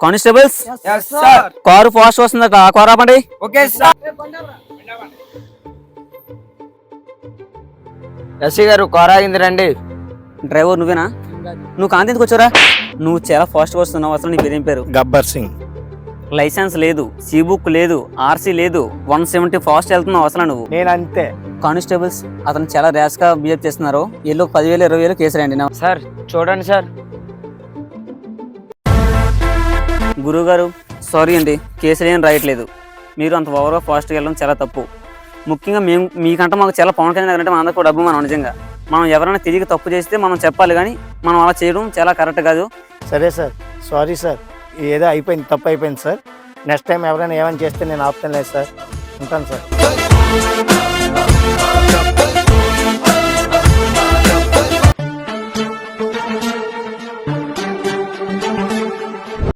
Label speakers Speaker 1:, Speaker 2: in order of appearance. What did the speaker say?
Speaker 1: Constables
Speaker 2: Yes, sir.
Speaker 1: Car fast వస్తుందట ఆ car ఆపండి.
Speaker 2: Okay, sir. ఎస్సీ గారు కార్ ఆగింది రండి.
Speaker 1: డ్రైవర్ నువ్వేనా? నువ్వు కాంతి ఎందుకు వచ్చారా? నువ్వు చాలా ఫాస్ట్ గా వస్తున్నావు. అసలు నీ పేరేం పేరు?
Speaker 3: గబ్బర్ సింగ్.
Speaker 1: లైసెన్స్ లేదు, సి బుక్ లేదు, ఆర్సీ లేదు, 170 ఫాస్ట్ వెళ్తున్నావు అసలు నువ్వు.
Speaker 3: నేను అంతే.
Speaker 1: కానిస్టేబుల్స్ అతను చాలా ర్యాష్ గా బిహేవ్ చేస్తున్నారు. ఏళ్ళు 10,000 20,000 కేసు రండి.
Speaker 2: సార్ చూడండి సార్.
Speaker 1: గురువు గారు సారీ అండి, కేసులు ఏం రాయట్లేదు. మీరు అంత ఓవర్గా ఫాస్ట్గా వెళ్ళడం చాలా తప్పు. ముఖ్యంగా మేము మీకంటే మాకు చాలా పవన్ కళ్యాణ్ గారు అంటే మన అందరికీ డబ్బు. మనం నిజంగా మనం ఎవరైనా తిరిగి తప్పు చేస్తే మనం చెప్పాలి, కానీ మనం అలా చేయడం చాలా కరెక్ట్ కాదు.
Speaker 3: సరే సార్, సారీ సార్. ఏదో అయిపోయింది, తప్పు అయిపోయింది సార్. నెక్స్ట్ టైం ఎవరైనా ఏమైనా చేస్తే నేను ఆపుతాను లేదు సార్. ఉంటాను సార్.